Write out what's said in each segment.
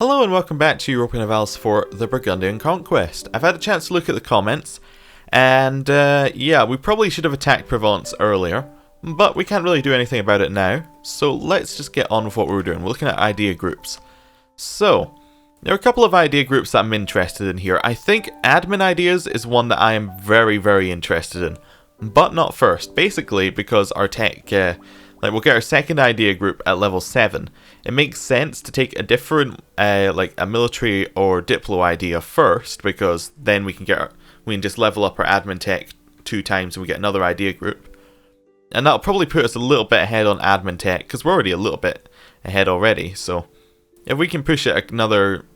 Hello and welcome back to Europa Universalis for the Burgundian Conquest. I've had a chance to look at the comments, and yeah, we probably should have attacked Provence earlier, but we can't really do anything about it now, so let's just get on with what we were doing. We're looking at idea groups. So, there are a couple of idea groups that I'm interested in here. I think admin ideas is one that I am very interested in, but not first, basically because our tech... we'll get our second idea group at level 7. It makes sense to take a different, like a military or diplo idea first, because then we can just level up our admin tech 2 times and we get another idea group. And that'll probably put us a little bit ahead on admin tech, because we're already a little bit ahead already. So if we can push it another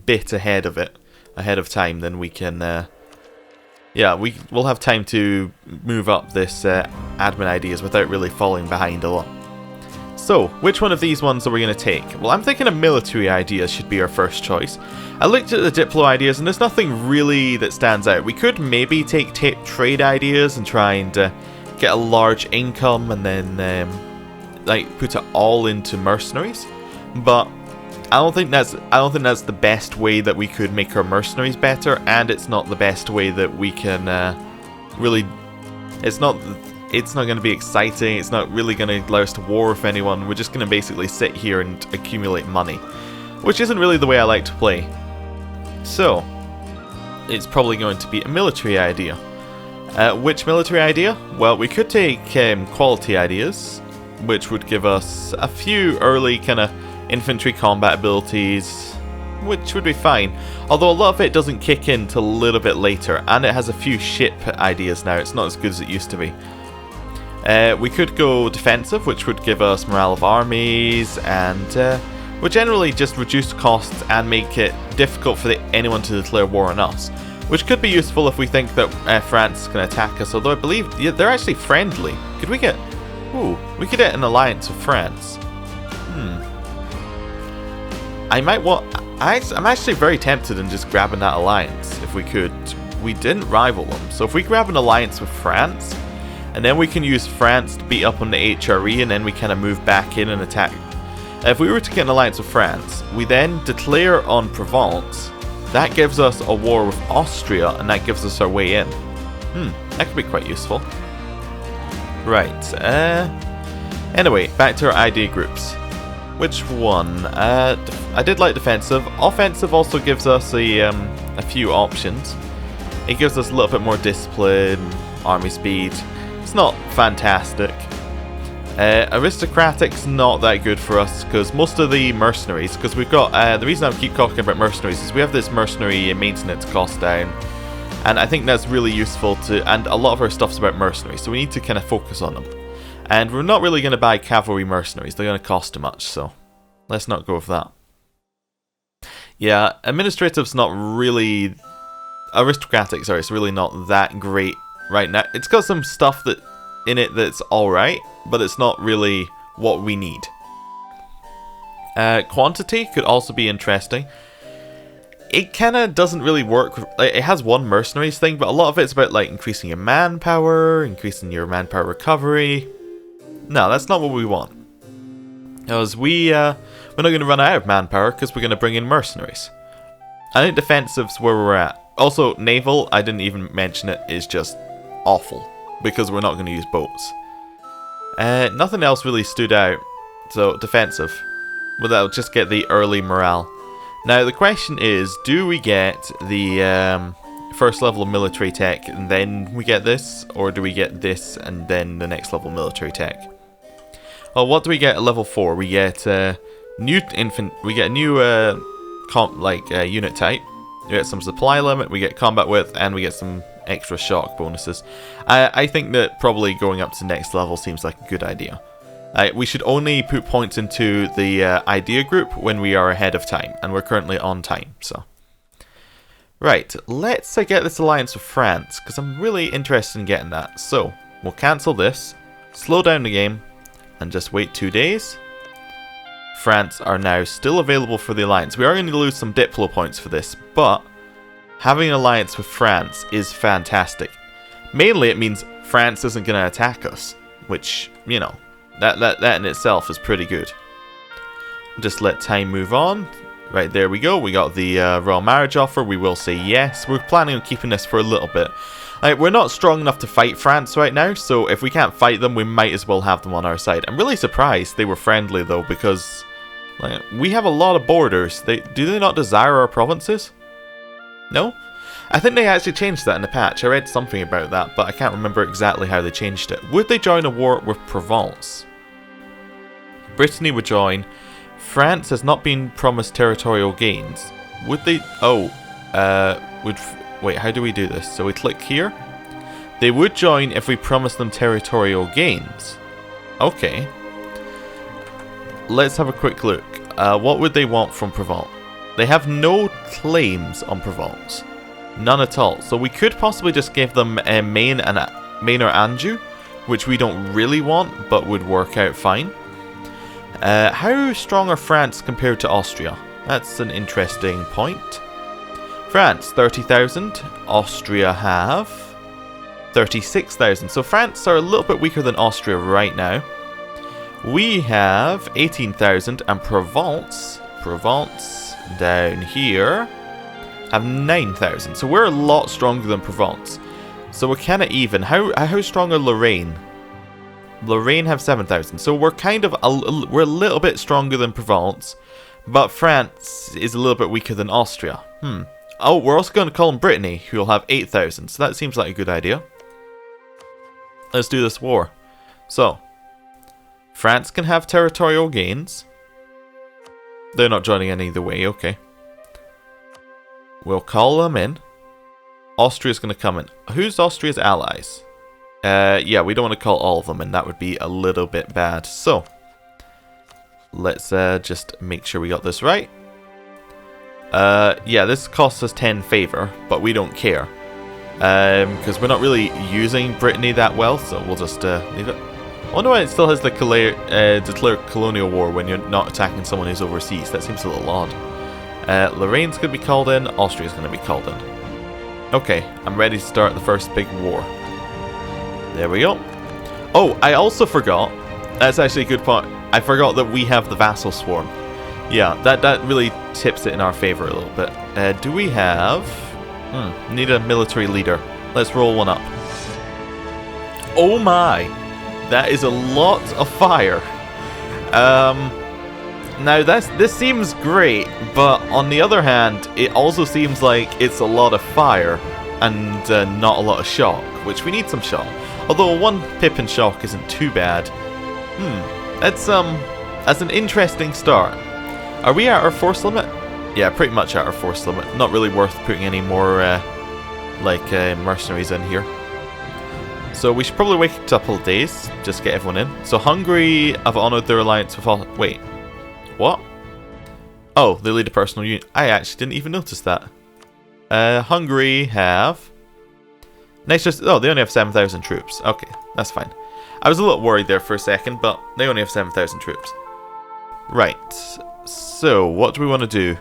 bit ahead of time, then we can... yeah, we'll have time to move up this admin ideas without really falling behind a lot. So, which one of these ones are we going to take? Well, I'm thinking a military ideas should be our first choice. I looked at the diplo ideas and there's nothing really that stands out. We could maybe take trade ideas and try and get a large income and then put it all into mercenaries. But I don't think that's the best way that we could make our mercenaries better, and it's not the best way that we can really... It's not going to be exciting. It's not really going to allow us to war with anyone. We're just going to basically sit here and accumulate money, which isn't really the way I like to play. So, it's probably going to be a military idea. Which military idea? Well, we could take quality ideas, which would give us a few early kind of infantry combat abilities, which would be fine, although a lot of it doesn't kick in till a little bit later, and it has a few ship ideas now. It's not as good as it used to be. We could go defensive, which would give us morale of armies, and would generally just reduce costs and make it difficult for anyone to declare war on us, which could be useful if we think that France can attack us, although I believe they're actually friendly. Could we get... Ooh, we could get an alliance with France. I'm actually very tempted in just grabbing that alliance, if we could. We didn't rival them, so if we grab an alliance with France, and then we can use France to beat up on the HRE, and then we kind of move back in and attack. If we were to get an alliance with France, we then declare on Provence, that gives us a war with Austria, and that gives us our way in. That could be quite useful. Right, anyway, back to our idea groups. Which one? I did like defensive. Offensive also gives us a few options. It gives us a little bit more discipline, army speed. It's not fantastic. Aristocratic's not that good for us because most of the mercenaries, because we've got, the reason I keep talking about mercenaries is we have this mercenary maintenance cost down, and I think that's really useful and a lot of our stuff's about mercenaries, so we need to kind of focus on them. And we're not really going to buy cavalry mercenaries, they're going to cost too much, so let's not go with that. Yeah, administrative's not really... Aristocratic, sorry, it's really not that great right now. It's got some stuff in it that's alright, but it's not really what we need. Quantity could also be interesting. It kind of doesn't really work. It has one mercenaries thing, but a lot of it's about increasing your manpower, increasing your manpower recovery. No, that's not what we want. Because we're not going to run out of manpower because we're going to bring in mercenaries. I think defensive's where we're at. Also, naval, I didn't even mention it, is just awful because we're not going to use boats. Nothing else really stood out. So, defensive. But that'll just get the early morale. Now, the question is, do we get the first level of military tech and then we get this? Or do we get this and then the next level military tech? Well, what do we get at level 4? We get new unit type. We get some supply limit, we get combat width, and we get some extra shock bonuses. I think that probably going up to the next level seems like a good idea. We should only put points into the idea group when we are ahead of time, and we're currently on time, so. Right, let's get this alliance with France, because I'm really interested in getting that. So, we'll cancel this, slow down the game, and just wait 2 days. France are now still available for the alliance. We are going to lose some diplo points for this, but having an alliance with France is fantastic. Mainly it means France isn't going to attack us, which, you know, that in itself is pretty good. Just let time move on. Right, there we go. We got the royal marriage offer. We will say yes. We're planning on keeping this for a little bit. We're not strong enough to fight France right now, so if we can't fight them, we might as well have them on our side. I'm really surprised they were friendly, though, because we have a lot of borders. Do they not desire our provinces? No? I think they actually changed that in the patch. I read something about that, but I can't remember exactly how they changed it. Would they join a war with Provence? Brittany would join. France has not been promised territorial gains. Would they... Oh. Wait, how do we do this? So we click here. They would join if we promise them territorial gains. Okay. Let's have a quick look. What would they want from Provence? They have no claims on Provence. None at all. So we could possibly just give them Maine or Anjou, which we don't really want, but would work out fine. How strong are France compared to Austria? That's an interesting point. France, 30,000. Austria have 36,000. So France are a little bit weaker than Austria right now. We have 18,000, and Provence down here have 9,000. So we're a lot stronger than Provence. So we're kind of even. How strong are Lorraine? Lorraine have 7,000. So we're kind of we're a little bit stronger than Provence, but France is a little bit weaker than Austria. Oh, we're also going to call them Brittany, who will have 8,000. So that seems like a good idea. Let's do this war. So France can have territorial gains. They're not joining any either way, okay. We'll call them in. Austria's going to come in. Who's Austria's allies? Yeah, we don't want to call all of them in. That would be a little bit bad. So, let's just make sure we got this right. Yeah, this costs us 10 favor, but we don't care. Because we're not really using Brittany that well, so we'll just leave it. I wonder why it still has the declare colonial war when you're not attacking someone who's overseas. That seems a little odd. Lorraine's going to be called in. Austria's going to be called in. Okay, I'm ready to start the first big war. There we go. Oh, I also forgot. That's actually a good point. I forgot that we have the vassal swarm. Yeah, that really tips it in our favor a little bit. Do we have... need a military leader. Let's roll one up. Oh my! That is a lot of fire. Now this seems great, but on the other hand, it also seems like it's a lot of fire and not a lot of shock, which we need some shock. Although one pip and shock isn't too bad. That's an interesting start. Are we at our force limit? Yeah, pretty much at our force limit. Not really worth putting any more mercenaries in here. So we should probably wait a couple of days, just get everyone in. So Hungary have honoured their alliance with all... Wait, what? Oh, they lead a personal unit. I actually didn't even notice that. Hungary have... Oh, they only have 7,000 troops. Okay, that's fine. I was a little worried there for a second, but they only have 7,000 troops. Right, so what do we want to do?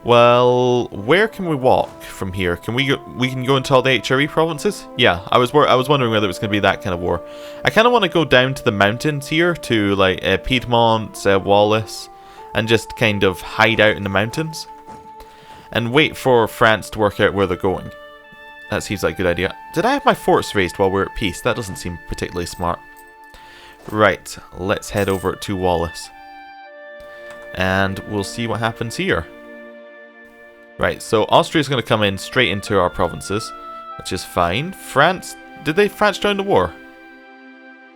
Well, where can we walk from here? Can we can go into all the HRE provinces? Yeah, I was wondering whether it was going to be that kind of war. I kind of want to go down to the mountains here, to like Piedmont, Wallace, and just kind of hide out in the mountains. And wait for France to work out where they're going. That seems like a good idea. Did I have my forts raised while we're at peace? That doesn't seem particularly smart. Right, let's head over to Wallace. And we'll see what happens here. Right, so Austria's going to come in straight into our provinces, which is fine. France, did France join the war?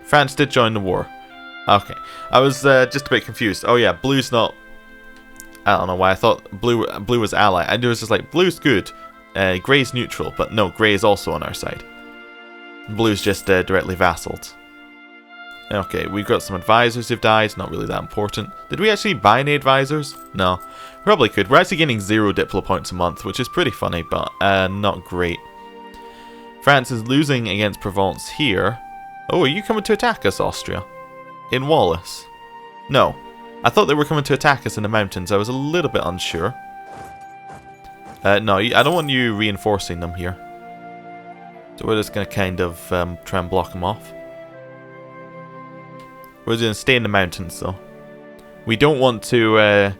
France did join the war. Okay, I was just a bit confused. Oh yeah, blue's not... I don't know why I thought blue was ally. I was just like, blue's good, grey's neutral, but no, grey is also on our side. Blue's just directly vassalled. Okay, we've got some advisors who've died, not really that important. Did we actually buy any advisors? No. Probably could. We're actually getting 0 diplo points a month, which is pretty funny, but not great. France is losing against Provence here. Oh, are you coming to attack us, Austria? In Wallace? No. I thought they were coming to attack us in the mountains. I was a little bit unsure. No, I don't want you reinforcing them here. So we're just going to kind of try and block them off. We're going to stay in the mountains, though. We don't want to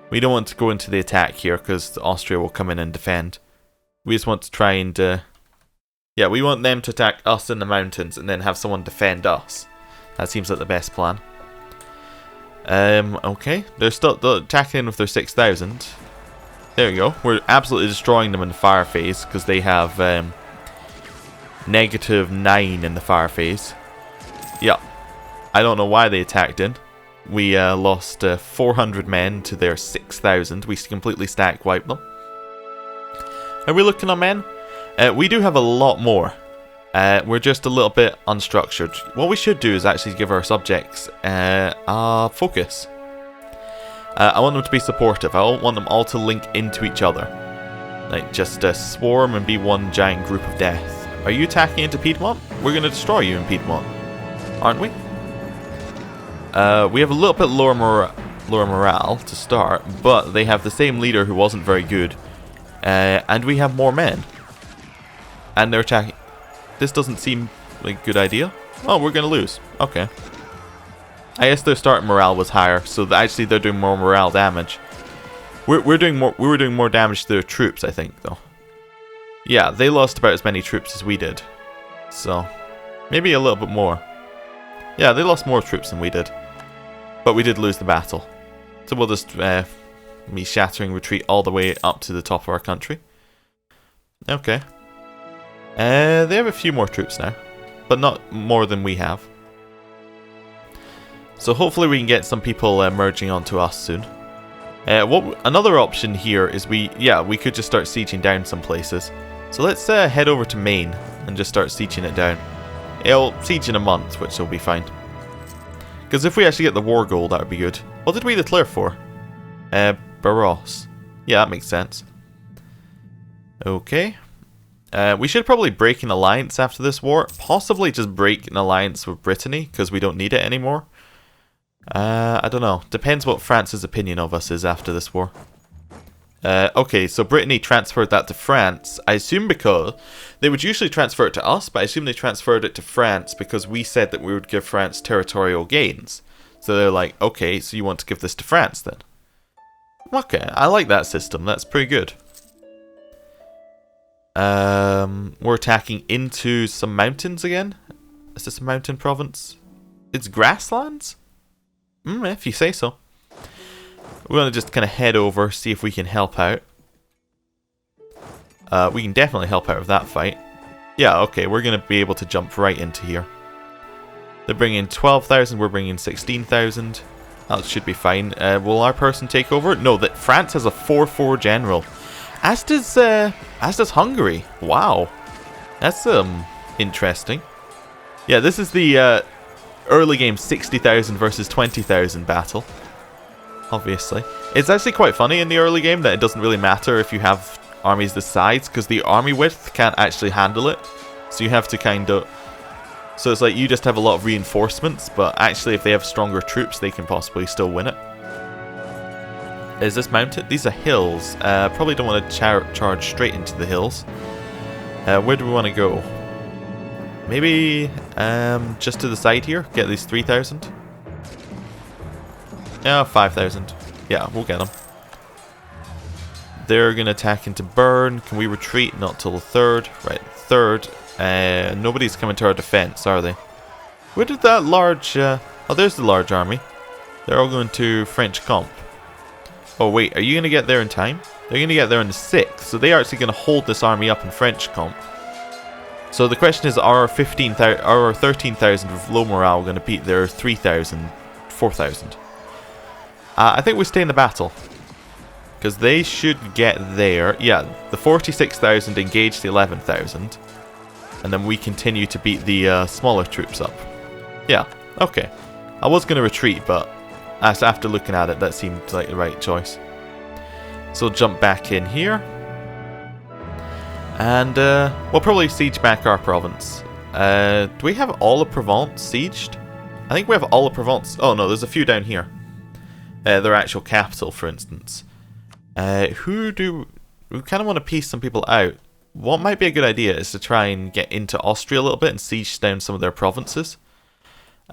We don't want to go into the attack here because Austria will come in and defend. We just want to try and... yeah, we want them to attack us in the mountains and then have someone defend us. That seems like the best plan. Okay. They're still attacking with their 6,000. There we go. We're absolutely destroying them in the fire phase because they have -9 in the fire phase. Yeah. I don't know why they attacked in. We lost 400 men to their 6,000. We completely stack wiped them. Are we looking on men? We do have a lot more. We're just a little bit unstructured. What we should do is actually give our subjects a focus. I want them to be supportive. I don't want them all to link into each other. Like, just swarm and be one giant group of death. Are you attacking into Piedmont? We're going to destroy you in Piedmont. Aren't we? We have a little bit lower morale to start, but they have the same leader who wasn't very good. And we have more men. And they're attacking. This doesn't seem like a good idea. Oh, we're going to lose. Okay. I guess their starting morale was higher, so actually they're doing more morale damage. We were doing more damage to their troops, I think, though. Yeah, they lost about as many troops as we did. So, maybe a little bit more. Yeah, they lost more troops than we did. But we did lose the battle. So we'll just me shattering retreat all the way up to the top of our country. Okay. They have a few more troops now, but not more than we have. So hopefully we can get some people merging onto us soon. Another option here is we could just start sieging down some places. So let's head over to Maine and just start sieging it down. It'll siege in a month, which will be fine. Because if we actually get the war goal, that would be good. What did we declare for? Barros. Yeah, that makes sense. Okay. We should probably break an alliance after this war. Possibly just break an alliance with Brittany, because we don't need it anymore. I don't know. Depends what France's opinion of us is after this war. Okay, so Brittany transferred that to France. I assume because... They would usually transfer it to us, but I assume they transferred it to France because we said that we would give France territorial gains. So they're like, okay, so you want to give this to France then? Okay, I like that system. That's pretty good. We're attacking into some mountains again. Is this a mountain province? It's grasslands? If you say so. We want to just kind of head over, see if we can help out. We can definitely help out with that fight. Yeah, okay, we're going to be able to jump right into here. They're bringing 12,000, we're bringing 16,000. That should be fine. Will our person take over? No, that France has a 4-4 general. As does Hungary. Wow. That's interesting. Yeah, this is the early game 60,000 versus 20,000 battle. Obviously. It's actually quite funny in the early game that it doesn't really matter if you have armies this size, because the army width can't actually handle it. So you have to kind of... So it's like you just have a lot of reinforcements, but actually if they have stronger troops, they can possibly still win it. Is this mounted? These are hills. Probably don't want to charge straight into the hills. Where do we want to go? Maybe just to the side here. Get these 3,000. Yeah, 5,000. Yeah, we'll get them. They're going to attack into Bern. Can we retreat? Not till the 3rd. Right, 3rd. Nobody's coming to our defense, are they? Where did that large... oh, there's the large army. They're all going to French Comp. Oh, wait. Are you going to get there in time? They're going to get there on the 6th. So they are actually going to hold this army up in French Comp. So the question is, are our 13,000 with low morale going to beat their 3,000, 4,000? I think we stay in the battle. Because they should get there. Yeah, the 46,000 engage the 11,000. And then we continue to beat the smaller troops up. Yeah, okay. I was going to retreat, but after looking at it, that seemed like the right choice. So we'll jump back in here. And we'll probably siege back our province. Do we have all of Provence sieged? I think we have all of Provence. Oh no, there's a few down here. Their actual capital, for instance. We kind of want to piece some people out. What might be a good idea is to try and get into Austria a little bit and siege down some of their provinces.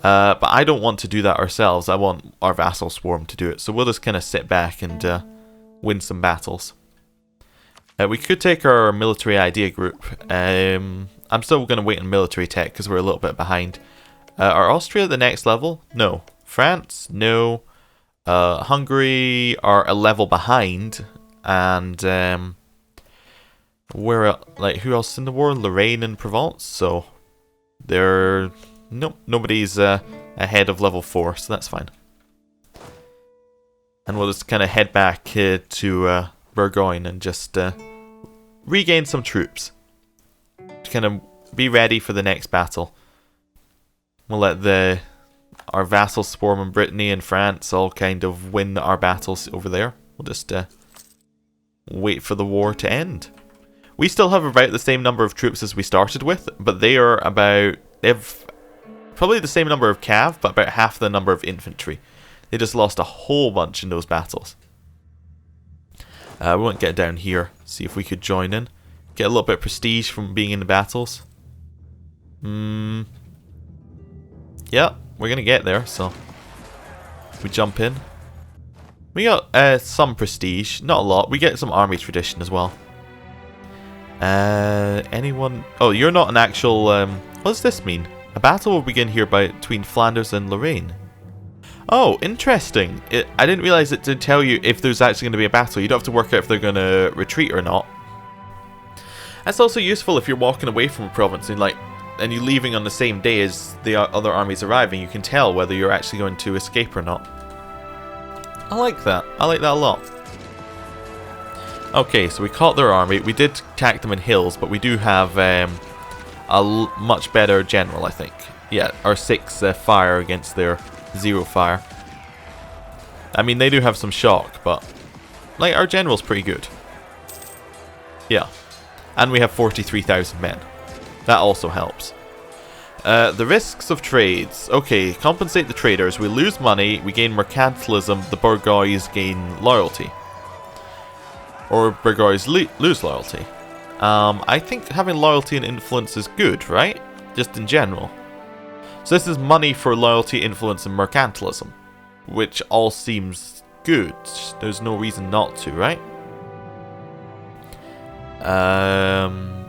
But I don't want to do that ourselves. I want our vassal swarm to do it. So we'll just kind of sit back and win some battles. We could take our military idea group. I'm still going to wait on military tech because we're a little bit behind. Are Austria at the next level? No. France? No. Hungary are a level behind. And we're like, who else in the war? Lorraine and Provence. So they're nobody's ahead of level 4, so that's fine. And we'll just kind of head back to Burgoyne and just regain some troops to kind of be ready for the next battle. We'll let our vassals swarm in Brittany and France all kind of win our battles over there. We'll just wait for the war to end. We still have about the same number of troops as we started with, but they have probably the same number of cav, but about half the number of infantry. They just lost a whole bunch in those battles. We won't get down here. See if we could join in. Get a little bit of prestige from being in the battles. Yeah, we're going to get there, so we jump in. We got some prestige, not a lot. We get some army tradition as well. Anyone? Oh, you're not an actual... what does this mean? A battle will begin here between Flanders and Lorraine. Oh, interesting. I didn't realize it did tell you if there's actually going to be a battle. You don't have to work out if they're going to retreat or not. That's also useful if you're walking away from a province and you're leaving on the same day as the other armies arriving. You can tell whether you're actually going to escape or not. I like that. I like that a lot. Okay, so we caught their army. We did attack them in hills, but we do have a much better general, I think. Yeah, our 6 fire against their 0 fire. I mean, they do have some shock, but our general's pretty good. Yeah. And we have 43,000 men. That also helps. The risks of trades. Okay, compensate the traders. We lose money, we gain mercantilism, the Burgoys gain loyalty. Or Burgoys lose loyalty. I think having loyalty and influence is good, right? Just in general. So this is money for loyalty, influence, and mercantilism. Which all seems good. There's no reason not to, right?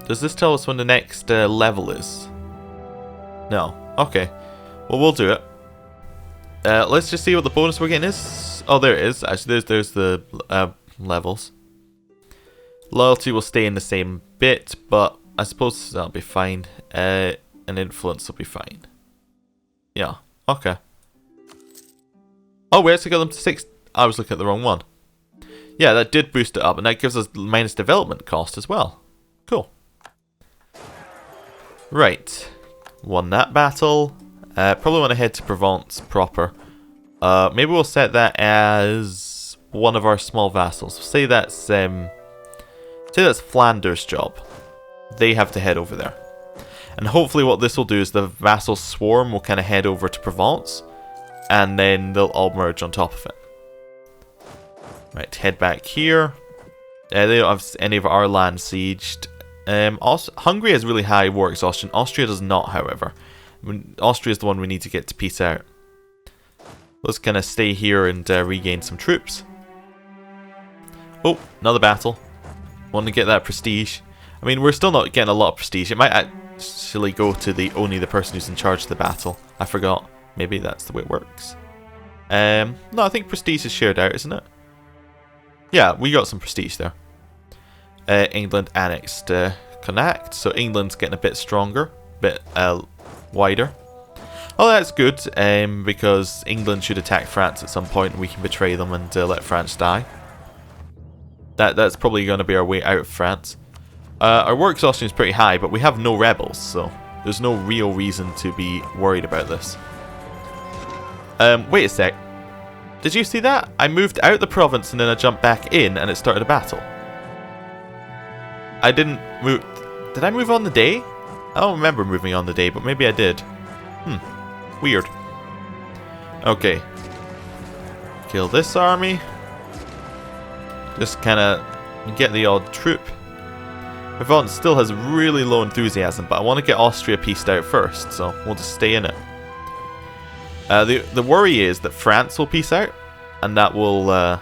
Does this tell us when the next level is? No. Okay. Well, we'll do it. Let's just see what the bonus we're getting is. Oh, there it is. Actually, there's the levels. Loyalty will stay in the same bit, but I suppose that'll be fine. And influence will be fine. Yeah. Okay. Oh, we actually got them to 6. I was looking at the wrong one. Yeah, that did boost it up, and that gives us minus development cost as well. Cool. Right. Won that battle. Probably want to head to Provence proper. Maybe we'll set that as one of our small vassals. Say that's Flanders' job. They have to head over there. And hopefully what this will do is the vassal swarm will kind of head over to Provence. And then they'll all merge on top of it. Right, head back here. They don't have any of our land sieged. Hungary has really high war exhaustion. Austria does not, however. Austria is the one we need to get to peace out. Let's kind of stay here and regain some troops. Oh, another battle. Want to get that prestige. I mean, we're still not getting a lot of prestige. It might actually go to only the person who's in charge of the battle. I forgot. Maybe that's the way it works. No, I think prestige is shared out, isn't it? Yeah, we got some prestige there. England annexed Connacht, so England's getting a bit stronger, a bit wider. Oh, that's good, because England should attack France at some point and we can betray them and let France die. That's probably going to be our way out of France. Our war exhaustion is pretty high, but we have no rebels, so there's no real reason to be worried about this. Wait a sec. Did you see that? I moved out the province and then I jumped back in and it started a battle. I didn't move... Did I move on the day? I don't remember moving on the day, but maybe I did. Weird. Okay. Kill this army. Just kind of get the odd troop. Provence still has really low enthusiasm, but I want to get Austria pieced out first, so we'll just stay in it. The worry is that France will peace out, and that will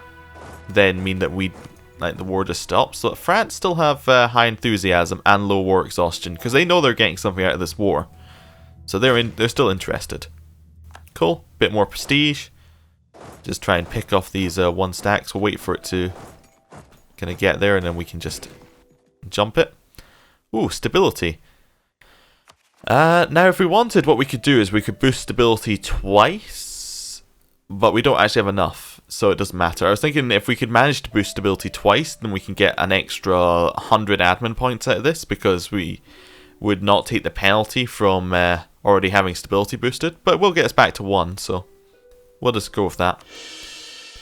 then mean that the war just stops. So France still have high enthusiasm and low war exhaustion because they know they're getting something out of this war. So they're still interested. Cool, bit more prestige. Just try and pick off these 1 stacks. We'll wait for it to kind of get there, and then we can just jump it. Ooh, stability. Now, if we wanted, what we could do is we could boost stability twice, but we don't actually have enough, so it doesn't matter. I was thinking if we could manage to boost stability twice, then we can get an extra 100 admin points out of this, because we would not take the penalty from already having stability boosted, but we'll get us back to 1, so we'll just go with that.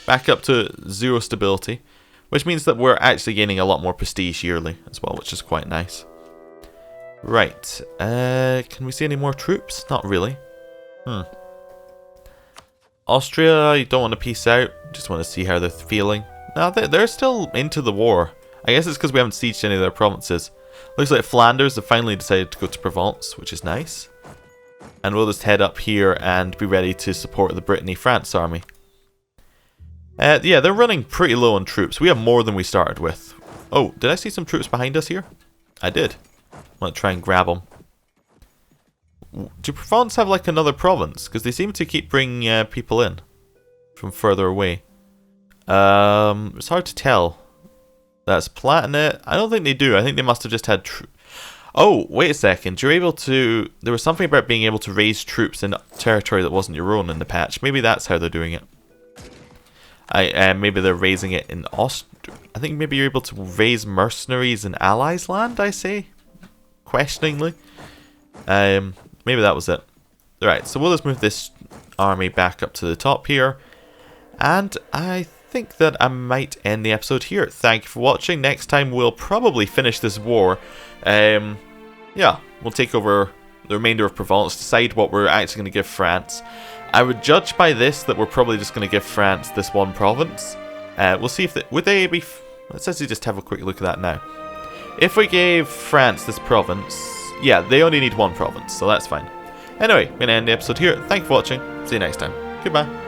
Back up to 0 stability, which means that we're actually gaining a lot more prestige yearly as well, which is quite nice. Right, can we see any more troops? Not really. Austria, you don't want to peace out, just want to see how they're feeling. No, they're still into the war. I guess it's because we haven't sieged any of their provinces. Looks like Flanders have finally decided to go to Provence, which is nice. And we'll just head up here and be ready to support the Brittany-France army. Yeah, they're running pretty low on troops. We have more than we started with. Oh, did I see some troops behind us here? I did. I'm going to try and grab them. Do Provence have like another province? Because they seem to keep bringing people in from further away. It's hard to tell. That's Platinate. I don't think they do. I think they must have just had... Oh, wait a second. You're able to... There was something about being able to raise troops in territory that wasn't your own in the patch. Maybe that's how they're doing it. Maybe they're raising it in Austria. I think maybe you're able to raise mercenaries in allies' land, I say? Questioningly. Maybe that was it. Alright, so we'll just move this army back up to the top here. And I think that I might end the episode here. Thank you for watching. Next time we'll probably finish this war. Yeah, we'll take over the remainder of Provence, decide what we're actually going to give France. I would judge by this that we're probably just going to give France this one province. We'll see if would they be... Let's actually just have a quick look at that now. If we gave France this province... Yeah, they only need 1 province, so that's fine. Anyway, I'm going to end the episode here. Thank you for watching. See you next time. Goodbye.